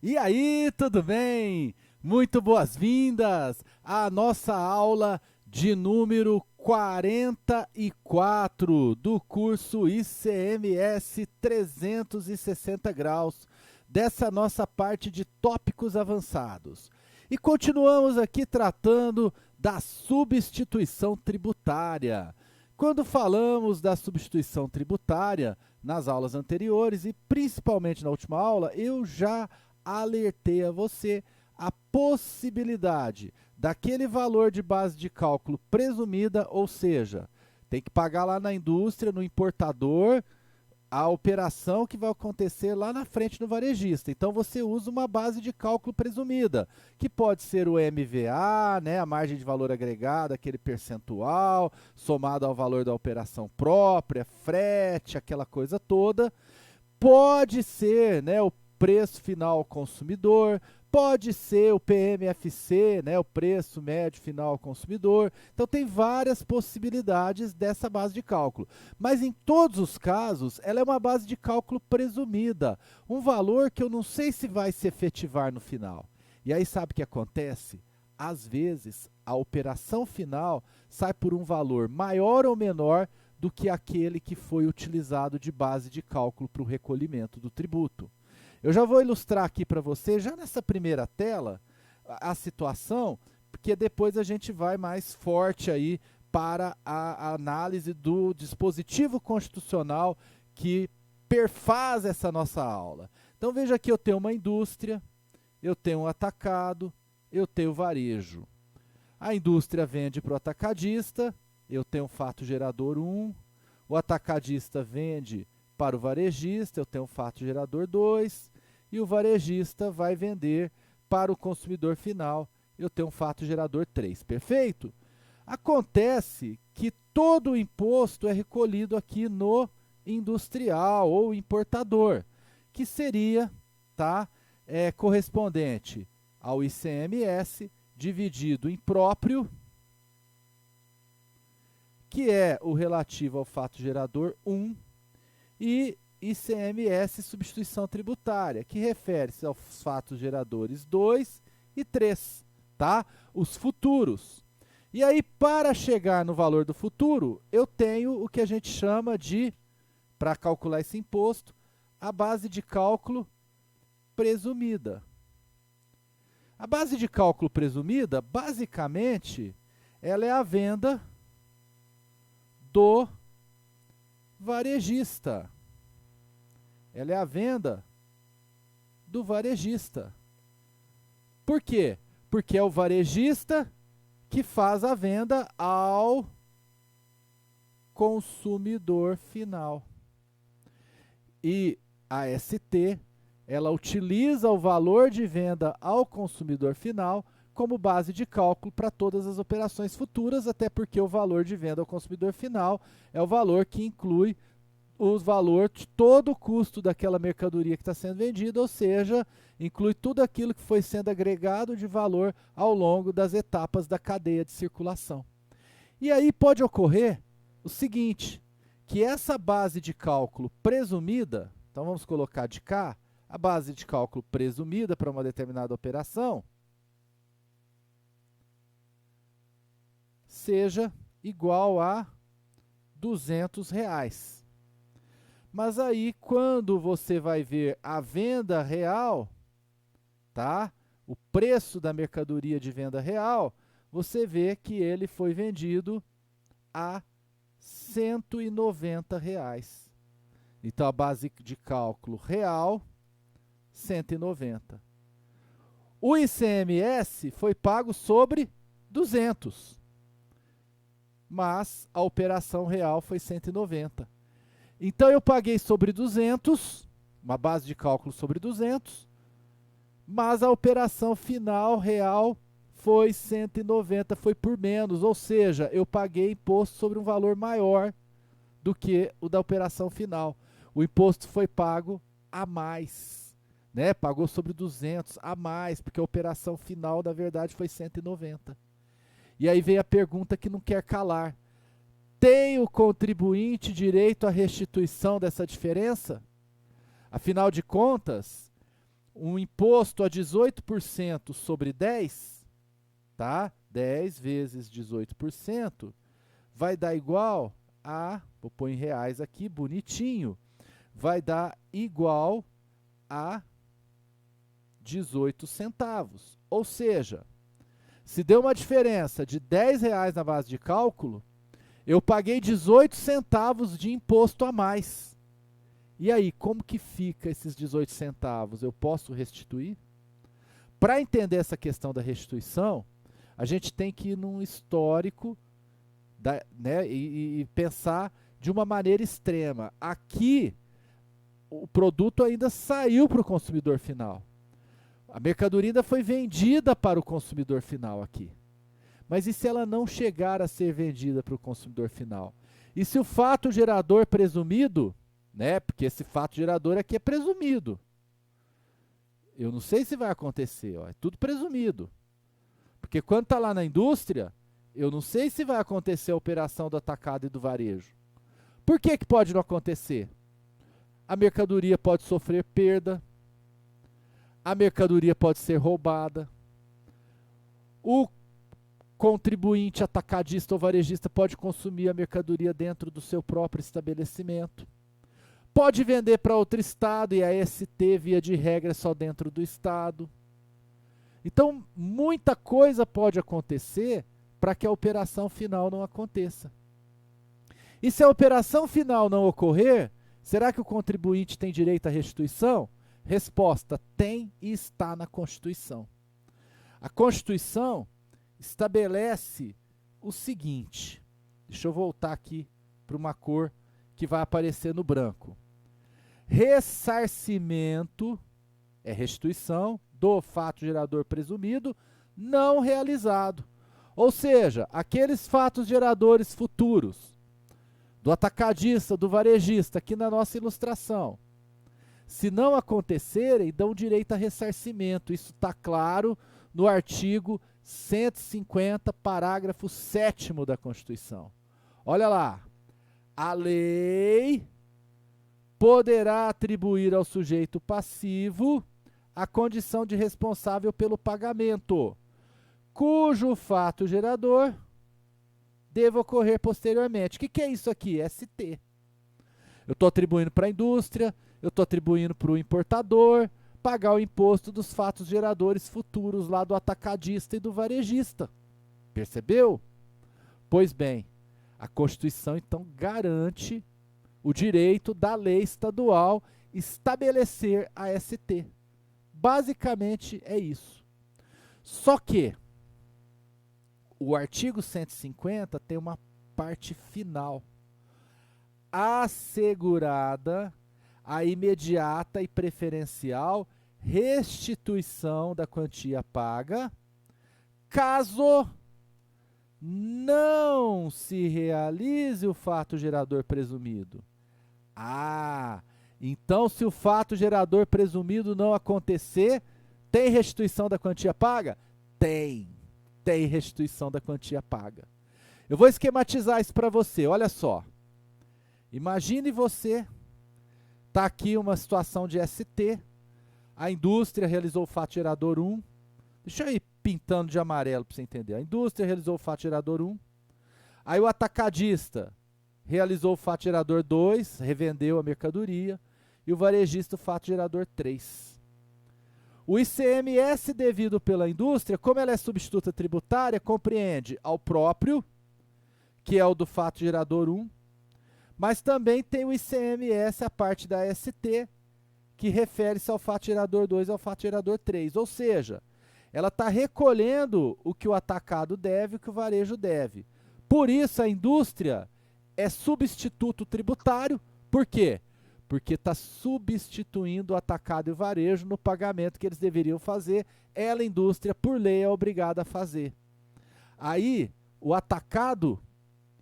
E aí, tudo bem? Muito boas-vindas à nossa aula de número 44 do curso ICMS 360 graus, dessa nossa parte de tópicos avançados. E continuamos aqui tratando da substituição tributária. Quando falamos da substituição tributária, nas aulas anteriores e principalmente na última aula, eu já alertei a você a possibilidade daquele valor de base de cálculo presumida, ou seja, tem que pagar lá na indústria, no importador, a operação que vai acontecer lá na frente no varejista. Então você usa uma base de cálculo presumida, que pode ser o MVA, né, a margem de valor agregada, aquele percentual, somado ao valor da operação própria, frete, aquela coisa toda. Pode ser, né, o preço final ao consumidor, pode ser o PMFC, né, o preço médio final ao consumidor. Então tem várias possibilidades dessa base de cálculo. Mas em todos os casos, ela é uma base de cálculo presumida, um valor que eu não sei se vai se efetivar no final. E aí sabe o que acontece? Às vezes, a operação final sai por um valor maior ou menor do que aquele que foi utilizado de base de cálculo para o recolhimento do tributo. Eu já vou ilustrar aqui para você, já nessa primeira tela, a situação, porque depois a gente vai mais forte aí para a análise do dispositivo constitucional que perfaz essa nossa aula. Então veja aqui, eu tenho uma indústria, eu tenho um atacado, eu tenho varejo. A indústria vende para o atacadista, eu tenho um fato gerador 1, o atacadista vende para o varejista, eu tenho um fato gerador 2, e o varejista vai vender para o consumidor final, eu tenho um fato gerador 3. Perfeito? Acontece que todo o imposto é recolhido aqui no industrial ou importador, que seria, tá, correspondente ao ICMS dividido em próprio, que é o relativo ao fato gerador 1, e ICMS substituição tributária, que refere-se aos fatos geradores 2 e 3, tá? Os futuros. E aí, para chegar no valor do futuro, eu tenho o que a gente chama de, para calcular esse imposto, a base de cálculo presumida. A base de cálculo presumida, basicamente, ela é a venda do varejista. Ela é a venda do varejista. Por quê? Porque é o varejista que faz a venda ao consumidor final. E a ST, ela utiliza o valor de venda ao consumidor final como base de cálculo para todas as operações futuras, até porque o valor de venda ao consumidor final é o valor que inclui o valor de todo o custo daquela mercadoria que está sendo vendida, ou seja, inclui tudo aquilo que foi sendo agregado de valor ao longo das etapas da cadeia de circulação. E aí pode ocorrer o seguinte, que essa base de cálculo presumida, então vamos colocar de cá, a base de cálculo presumida para uma determinada operação, seja igual a R$ 200. Mas aí, quando você vai ver a venda real, tá? O preço da mercadoria de venda real, você vê que ele foi vendido a R$ 190. Então, a base de cálculo real, 190. O ICMS foi pago sobre 200, mas a operação real foi 190. Então, eu paguei sobre 200, uma base de cálculo sobre 200, mas a operação final real foi 190, foi por menos, ou seja, eu paguei imposto sobre um valor maior do que o da operação final. O imposto foi pago a mais, né? Pagou sobre 200 a mais, porque a operação final, na verdade, foi 190. E aí vem a pergunta que não quer calar. Tem o contribuinte direito à restituição dessa diferença? Afinal de contas, um imposto a 18% sobre 10, tá? 10 vezes 18% vai dar igual a, vou pôr em reais aqui, bonitinho, vai dar igual a 18 centavos. Ou seja, se deu uma diferença de R$10 na base de cálculo, eu paguei 18 centavos de imposto a mais. E aí, como que fica esses 18 centavos? Eu posso restituir? Para entender essa questão da restituição, a gente tem que ir num histórico né, e pensar de uma maneira extrema. Aqui, o produto ainda saiu para o consumidor final. A mercadoria ainda foi vendida para o consumidor final aqui. Mas e se ela não chegar a ser vendida para o consumidor final? E se o fato gerador presumido, né, porque esse fato gerador aqui é presumido. Eu não sei se vai acontecer, ó, é tudo presumido. Porque quando está lá na indústria, eu não sei se vai acontecer a operação do atacado e do varejo. Por que que pode não acontecer? A mercadoria pode sofrer perda, a mercadoria pode ser roubada, o contribuinte atacadista ou varejista pode consumir a mercadoria dentro do seu próprio estabelecimento, pode vender para outro estado e a ST, via de regra, é só dentro do estado. Então, muita coisa pode acontecer para que a operação final não aconteça. E se a operação final não ocorrer, será que o contribuinte tem direito à restituição? Resposta: tem e está na Constituição. A Constituição estabelece o seguinte, deixa eu voltar aqui para uma cor que vai aparecer no branco. Ressarcimento é restituição do fato gerador presumido não realizado. Ou seja, aqueles fatos geradores futuros do atacadista, do varejista, aqui na nossa ilustração, se não acontecerem, dão direito a ressarcimento. Isso está claro no artigo 150, parágrafo 7º da Constituição. Olha lá. A lei poderá atribuir ao sujeito passivo a condição de responsável pelo pagamento, cujo fato gerador deva ocorrer posteriormente. O que é isso aqui? ST. Eu estou atribuindo para a indústria, eu estou atribuindo para o importador pagar o imposto dos fatos geradores futuros lá do atacadista e do varejista. Percebeu? Pois bem, a Constituição então garante o direito da lei estadual estabelecer a ST. Basicamente é isso. Só que o artigo 150 tem uma parte final. Assegurada a imediata e preferencial restituição da quantia paga, caso não se realize o fato gerador presumido. Ah, então se o fato gerador presumido não acontecer, tem restituição da quantia paga? Tem restituição da quantia paga. Eu vou esquematizar isso para você, olha só. Imagine você, está aqui uma situação de ST, a indústria realizou o fato gerador 1, deixa eu ir pintando de amarelo para você entender. A indústria realizou o fato gerador 1, aí o atacadista realizou o fato gerador 2, revendeu a mercadoria, e o varejista o fato gerador 3. O ICMS devido pela indústria, como ela é substituta tributária, compreende ao próprio, que é o do fato gerador 1, mas também tem o ICMS, a parte da ST, que refere-se ao fato gerador 2 e ao fato gerador 3. Ou seja, ela está recolhendo o que o atacado deve e o que o varejo deve. Por isso, a indústria é substituto tributário. Por quê? Porque está substituindo o atacado e o varejo no pagamento que eles deveriam fazer. Ela, indústria, por lei, é obrigada a fazer. Aí, o atacado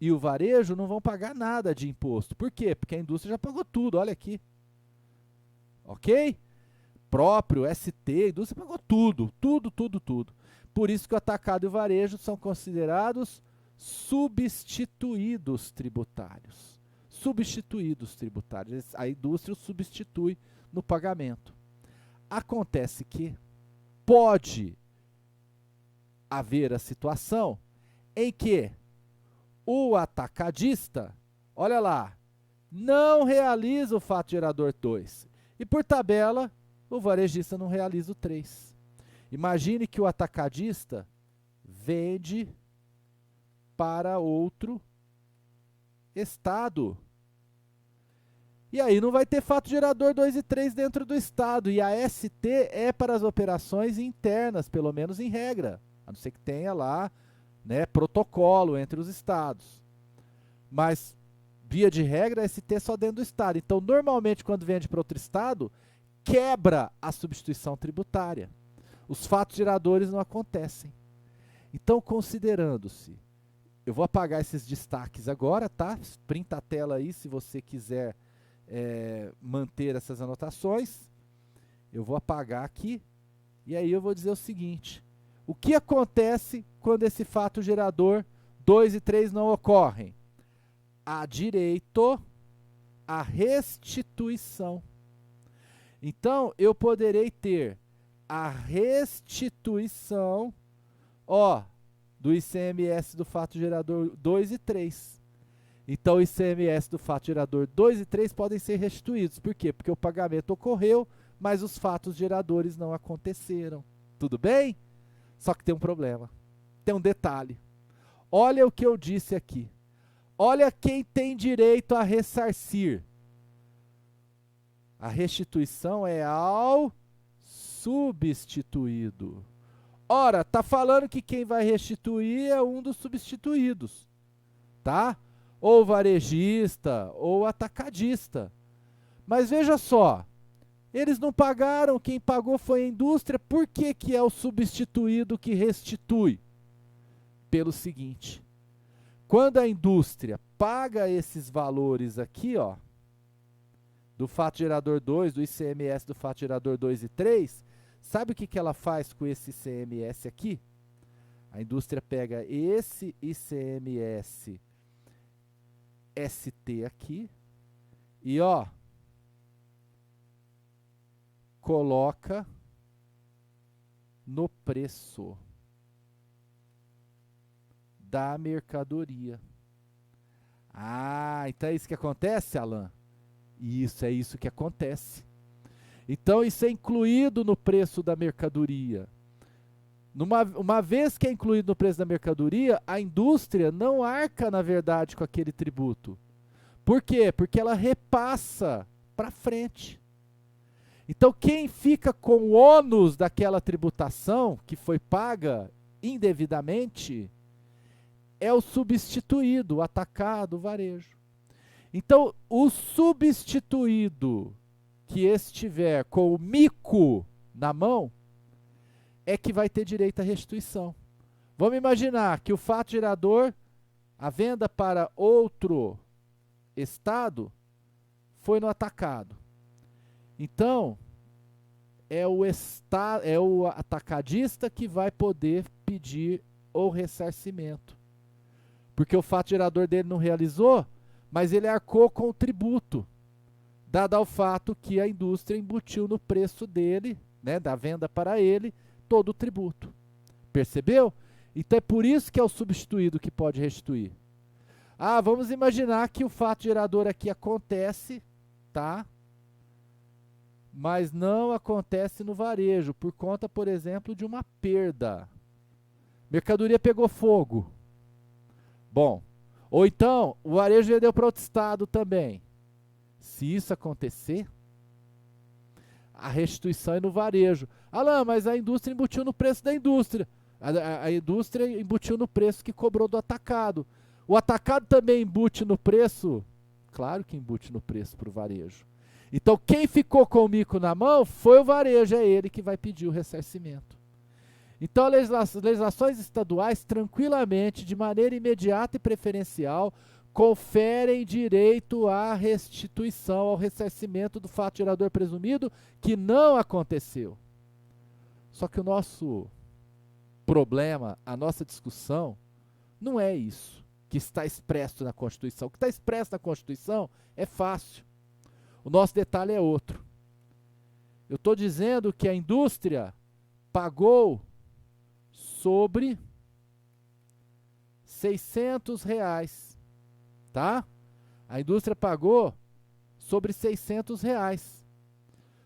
e o varejo não vão pagar nada de imposto. Por quê? Porque a indústria já pagou tudo, olha aqui. Ok? Próprio, ST, a indústria pagou tudo. Por isso que o atacado e o varejo são considerados substituídos tributários. A indústria o substitui no pagamento. Acontece que pode haver a situação em que o atacadista, olha lá, não realiza o fato gerador 2. E por tabela, o varejista não realiza o 3. Imagine que o atacadista vende para outro estado. E aí não vai ter fato gerador 2 e 3 dentro do estado. E a ST é para as operações internas, pelo menos em regra. A não ser que tenha lá, né, protocolo entre os estados. Mas, via de regra, a ST é só dentro do estado. Então, normalmente, quando vende para outro estado, quebra a substituição tributária. Os fatos geradores não acontecem. Então, considerando-se, eu vou apagar esses destaques agora, tá? Printa a tela aí se você quiser manter essas anotações. Eu vou apagar aqui e aí eu vou dizer o seguinte: o que acontece quando esse fato gerador 2 e 3 não ocorrem? Há direito à restituição. Então, eu poderei ter a restituição, do ICMS do fato gerador 2 e 3. Então, o ICMS do fato gerador 2 e 3 podem ser restituídos. Por quê? Porque o pagamento ocorreu, mas os fatos geradores não aconteceram. Tudo bem? Só que tem um problema. Tem um detalhe. Olha o que eu disse aqui. Olha quem tem direito a ressarcir. A restituição é ao substituído. Ora, tá falando que quem vai restituir é um dos substituídos, tá? Ou varejista, ou atacadista. Mas veja só, eles não pagaram, quem pagou foi a indústria. Por que que é o substituído que restitui? Pelo seguinte: quando a indústria paga esses valores aqui, do fato gerador 2, do ICMS do fato gerador 2 e 3, sabe o que que ela faz com esse ICMS aqui? A indústria pega esse ICMS ST aqui e coloca no preço da mercadoria. Então é isso que acontece, Alan? Isso, é isso que acontece. Então isso é incluído no preço da mercadoria. Uma vez que é incluído no preço da mercadoria, a indústria não arca, na verdade, com aquele tributo. Por quê? Porque ela repassa para frente. Então, quem fica com o ônus daquela tributação que foi paga indevidamente é o substituído, o atacado, o varejo. Então, o substituído que estiver com o mico na mão é que vai ter direito à restituição. Vamos imaginar que o fato gerador, a venda para outro estado, foi no atacado. Então, é o atacadista que vai poder pedir o ressarcimento. Porque o fato gerador dele não realizou, mas ele arcou com o tributo, dado ao fato que a indústria embutiu no preço dele, né, da venda para ele, todo o tributo. Percebeu? Então é por isso que é o substituído que pode restituir. Vamos imaginar que o fato gerador aqui acontece, tá? Mas não acontece no varejo, por conta, por exemplo, de uma perda. Mercadoria pegou fogo. Bom, ou então o varejo vendeu para outro estado também. Se isso acontecer, a restituição é no varejo. Alan, mas a indústria embutiu no preço da indústria. A indústria embutiu no preço que cobrou do atacado. O atacado também embute no preço? Claro que embute no preço para o varejo. Então, quem ficou com o mico na mão foi o varejo, é ele que vai pedir o ressarcimento. Então, legislações estaduais, tranquilamente, de maneira imediata e preferencial, conferem direito à restituição, ao ressarcimento do fato gerador presumido que não aconteceu. Só que o nosso problema, a nossa discussão, não é isso que está expresso na Constituição. O que está expresso na Constituição é fácil. O nosso detalhe é outro. Eu estou dizendo que a indústria pagou sobre R$600, tá? A indústria pagou sobre R$600.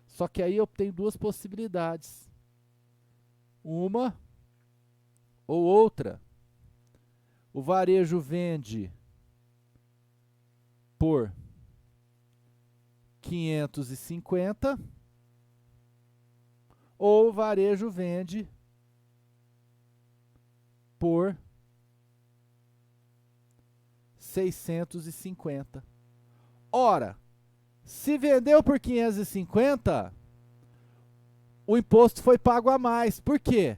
Só que aí eu tenho duas possibilidades. Uma ou outra. O varejo vende por 550 ou o varejo vende por 650. Ora, se vendeu por 550, o imposto foi pago a mais. Por quê?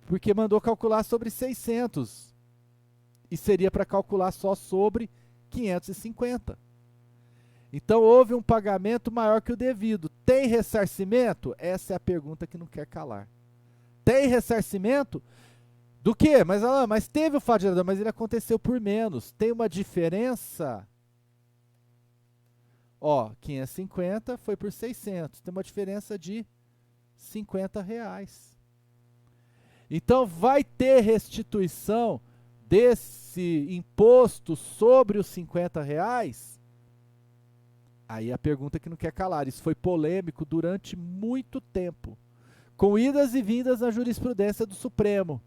Porque mandou calcular sobre 600 e seria para calcular só sobre 550. Então houve um pagamento maior que o devido. Tem ressarcimento? Essa é a pergunta que não quer calar. Tem ressarcimento? Do quê? Mas teve o fato gerador, mas ele aconteceu por menos. Tem uma diferença? Ó, 550 foi por 600. Tem uma diferença de R$50. Então vai ter restituição desse imposto sobre os R$50? Aí a pergunta que não quer calar. Isso foi polêmico durante muito tempo, com idas e vindas na jurisprudência do Supremo.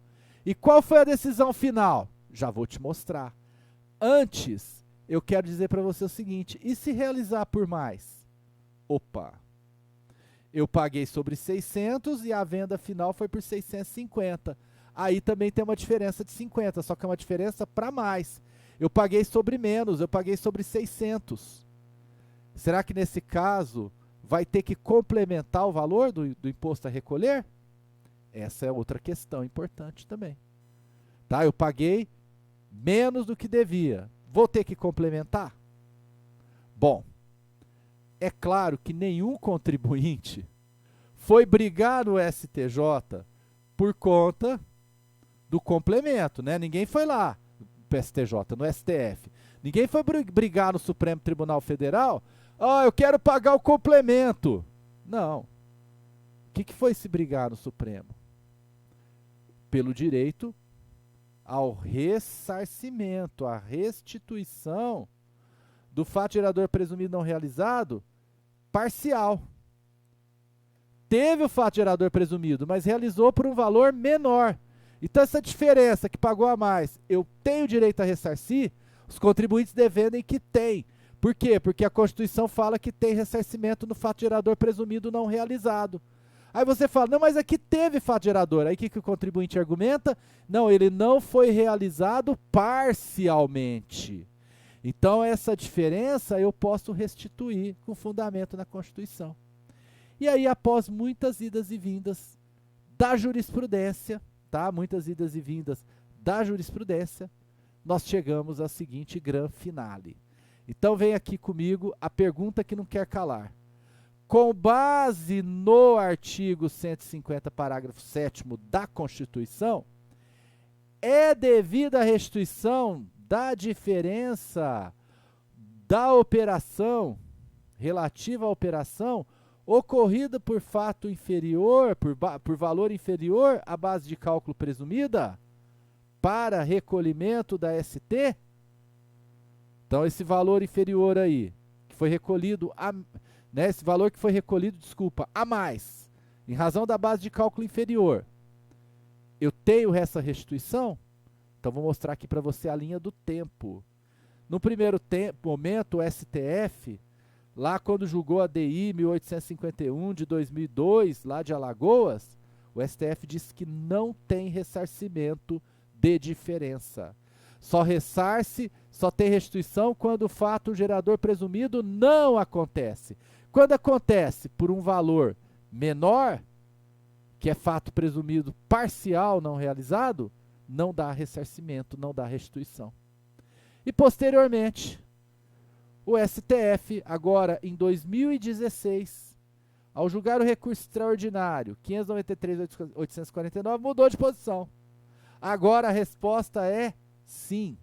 E qual foi a decisão final? Já vou te mostrar. Antes, eu quero dizer para você o seguinte: e se realizar por mais? Opa! Eu paguei sobre 600 e a venda final foi por 650. Aí também tem uma diferença de 50, só que é uma diferença para mais. Eu paguei sobre menos, eu paguei sobre 600. Será que nesse caso vai ter que complementar o valor do imposto a recolher? Essa é outra questão importante também. Tá? Eu paguei menos do que devia. Vou ter que complementar? Bom, é claro que nenhum contribuinte foi brigar no STJ por conta do complemento, né? Ninguém foi lá no STJ, no STF. Ninguém foi brigar no Supremo Tribunal Federal. Eu quero pagar o complemento. Não. O que foi se brigar no Supremo? Pelo direito ao ressarcimento, à restituição do fato gerador presumido não realizado parcial. Teve o fato gerador presumido, mas realizou por um valor menor. Então essa diferença que pagou a mais, eu tenho direito a ressarcir, os contribuintes defendem que tem. Por quê? Porque a Constituição fala que tem ressarcimento no fato gerador presumido não realizado. Aí você fala, não, mas aqui teve fato gerador. Aí o que o contribuinte argumenta? Não, ele não foi realizado parcialmente. Então essa diferença eu posso restituir com fundamento na Constituição. E aí, após muitas idas e vindas da jurisprudência, tá? Muitas idas e vindas da jurisprudência, nós chegamos ao seguinte gran finale. Então vem aqui comigo a pergunta que não quer calar. Com base no artigo 150, parágrafo 7º da Constituição, é devida a restituição da diferença da operação, relativa à operação, ocorrida por fato inferior, por valor inferior à base de cálculo presumida, para recolhimento da ST? Então, esse valor inferior aí, que foi recolhido, esse valor que foi recolhido, a mais, em razão da base de cálculo inferior, eu tenho essa restituição? Então, vou mostrar aqui para você a linha do tempo. No primeiro momento, o STF, lá quando julgou a DI 1851 de 2002, lá de Alagoas, o STF disse que não tem ressarcimento de diferença. Só ressarce, só tem restituição quando o fato gerador presumido não acontece. Quando acontece por um valor menor, que é fato presumido parcial não realizado, não dá ressarcimento, não dá restituição. E posteriormente, o STF, agora em 2016, ao julgar o recurso extraordinário 593.849, mudou de posição. Agora a resposta é sim.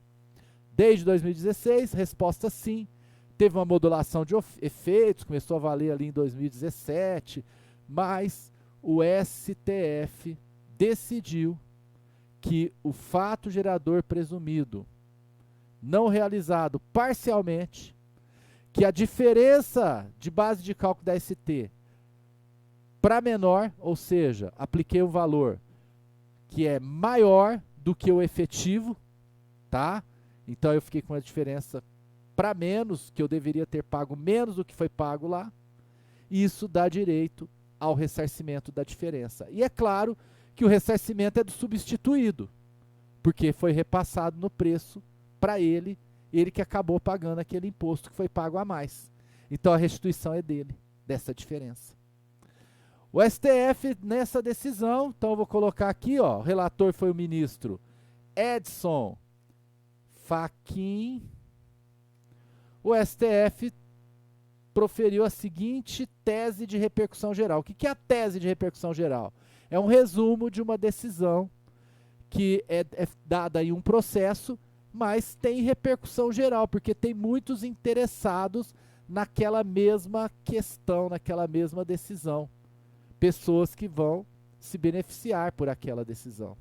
Desde 2016, resposta sim. Teve uma modulação de efeitos, começou a valer ali em 2017, mas o STF decidiu que o fato gerador presumido não realizado parcialmente, que a diferença de base de cálculo da ST para menor, ou seja, apliquei um valor que é maior do que o efetivo, tá? Então eu fiquei com a diferença para menos, que eu deveria ter pago menos do que foi pago lá, e isso dá direito ao ressarcimento da diferença. E é claro que o ressarcimento é do substituído, porque foi repassado no preço para ele que acabou pagando aquele imposto que foi pago a mais. Então a restituição é dele, dessa diferença. O STF, nessa decisão, então eu vou colocar aqui, ó, o relator foi o ministro Edson Fachin. O STF proferiu a seguinte tese de repercussão geral. O que é a tese de repercussão geral? É um resumo de uma decisão que é dada em um processo, mas tem repercussão geral, porque tem muitos interessados naquela mesma questão, naquela mesma decisão. Pessoas que vão se beneficiar por aquela decisão.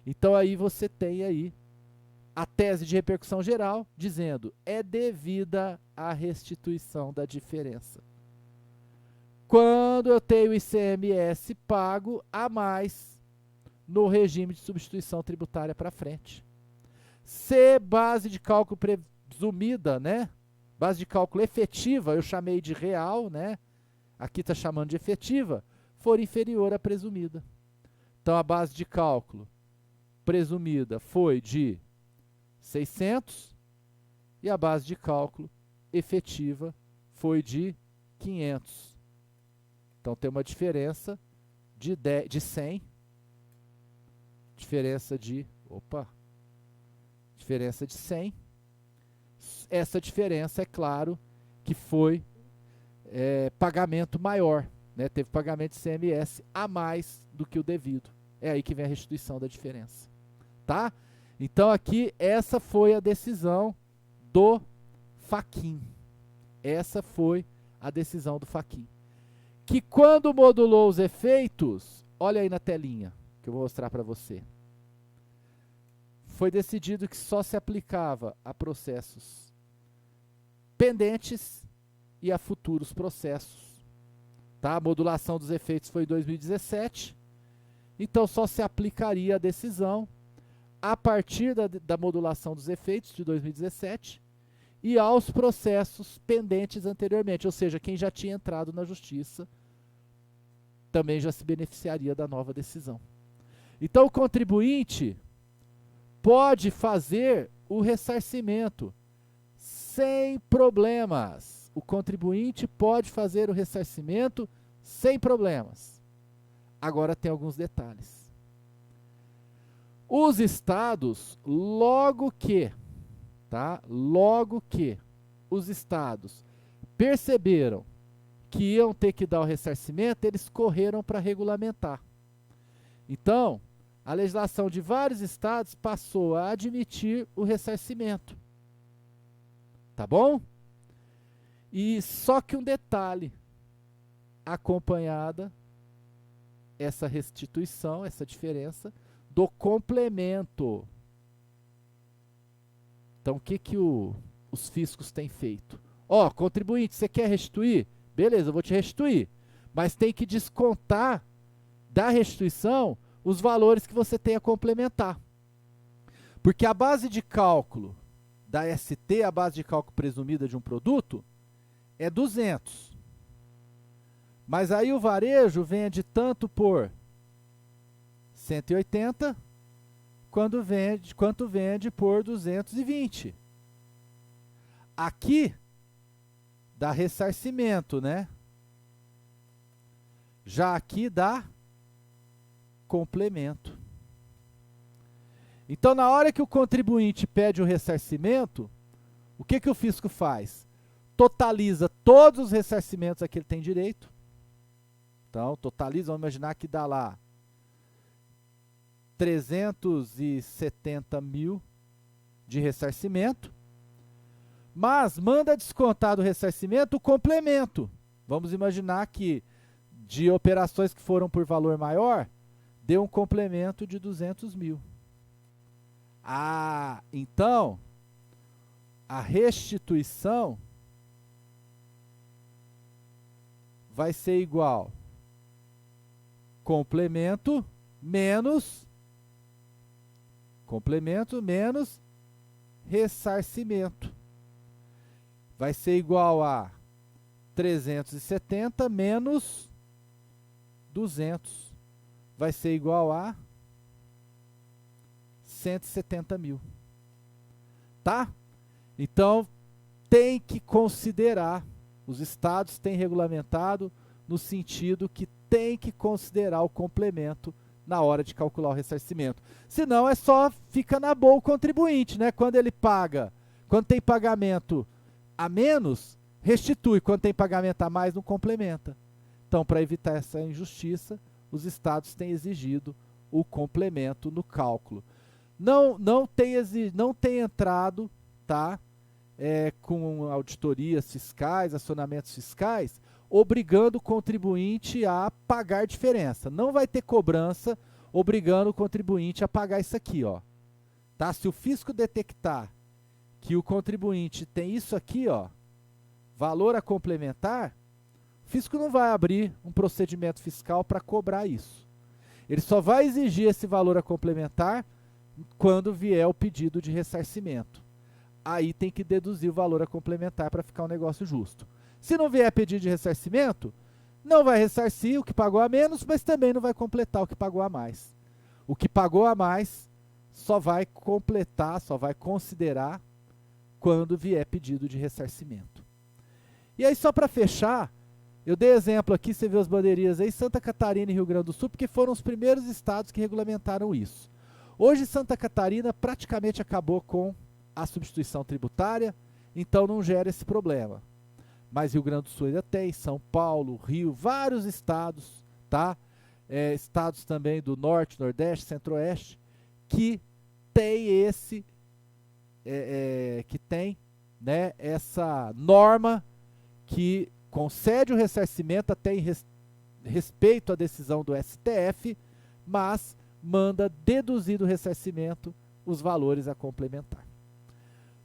Então aí você tem aí a tese de repercussão geral, dizendo, é devida à restituição da diferença. Quando eu tenho ICMS pago a mais no regime de substituição tributária para frente. Se base de cálculo presumida, né? Base de cálculo efetiva, eu chamei de real, né? Aqui está chamando de efetiva, for inferior à presumida. Então a base de cálculo presumida foi de 600 e a base de cálculo efetiva foi de 500. Então tem uma diferença de 100, diferença de 100. Essa diferença, é claro, que foi pagamento maior, né? Teve pagamento de ICMS a mais do que o devido. É aí que vem a restituição da diferença, tá? Então aqui, essa foi a decisão do Fachin. Essa foi a decisão do Fachin. Que quando modulou os efeitos, olha aí na telinha, que eu vou mostrar para você. Foi decidido que só se aplicava a processos pendentes e a futuros processos. Tá? A modulação dos efeitos foi em 2017, então só se aplicaria a decisão a partir da modulação dos efeitos de 2017 e aos processos pendentes anteriormente, ou seja, quem já tinha entrado na justiça também já se beneficiaria da nova decisão. Então o contribuinte pode fazer o ressarcimento sem problemas. O contribuinte pode fazer o ressarcimento sem problemas. Agora tem alguns detalhes. Os estados, logo que os estados perceberam que iam ter que dar o ressarcimento, eles correram para regulamentar. Então, a legislação de vários estados passou a admitir o ressarcimento. Tá bom? E só que um detalhe, acompanhada essa restituição, essa diferença, do complemento. Então, o que os fiscos têm feito? Ó, contribuinte, você quer restituir? Beleza, eu vou te restituir. Mas tem que descontar da restituição os valores que você tem a complementar. Porque a base de cálculo da ST, a base de cálculo presumida de um produto, é 200. Mas aí o varejo vende tanto por 180, quanto vende por 220. Aqui dá ressarcimento, né? Já aqui dá complemento. Então, na hora que o contribuinte pede o ressarcimento, o que o fisco faz? Totaliza todos os ressarcimentos a que ele tem direito. Então, totaliza, vamos imaginar que dá lá 370 mil de ressarcimento, mas manda descontar do ressarcimento o complemento. Vamos imaginar que de operações que foram por valor maior, deu um complemento de 200 mil. Então, a restituição vai ser igual complemento menos ressarcimento. Vai ser igual a 370 menos 200. Vai ser igual a 170 mil. Tá? Então, tem que considerar, os estados têm regulamentado no sentido que tem que considerar o complemento na hora de calcular o ressarcimento. Senão é só fica na boa o contribuinte, né? Quando ele paga, quando tem pagamento a menos, restitui. Quando tem pagamento a mais, não complementa. Então, para evitar essa injustiça, os estados têm exigido o complemento no cálculo. Não tem entrado, tá? Com auditorias fiscais, acionamentos fiscais, obrigando o contribuinte a pagar diferença. Não vai ter cobrança obrigando o contribuinte a pagar isso aqui, ó. Tá? Se o fisco detectar que o contribuinte tem isso aqui, ó, valor a complementar, o fisco não vai abrir um procedimento fiscal para cobrar isso. Ele só vai exigir esse valor a complementar quando vier o pedido de ressarcimento. Aí tem que deduzir o valor a complementar para ficar um negócio justo. Se não vier pedido de ressarcimento, não vai ressarcir o que pagou a menos, mas também não vai completar o que pagou a mais. O que pagou a mais só vai completar, só vai considerar quando vier pedido de ressarcimento. E aí, só para fechar, eu dei exemplo aqui, você vê as bandeirinhas aí, Santa Catarina e Rio Grande do Sul, porque foram os primeiros estados que regulamentaram isso. Hoje, Santa Catarina praticamente acabou com a substituição tributária, então não gera esse problema. Mas Rio Grande do Sul ainda tem, São Paulo, Rio, vários estados, tá? Estados também do Norte, Nordeste, Centro-Oeste, que tem né, essa norma que concede o ressarcimento até em respeito à decisão do STF, mas manda deduzir do ressarcimento os valores a complementar.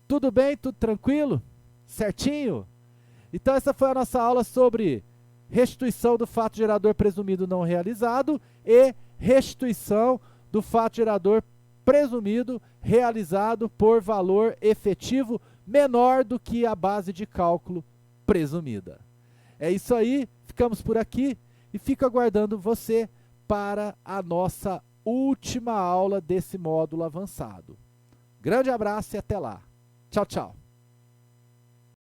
Tudo bem? Tudo tranquilo? Certinho? Então essa foi a nossa aula sobre restituição do fato gerador presumido não realizado e restituição do fato gerador presumido realizado por valor efetivo menor do que a base de cálculo presumida. É isso aí, ficamos por aqui e fico aguardando você para a nossa última aula desse módulo avançado. Grande abraço e até lá. Tchau, tchau.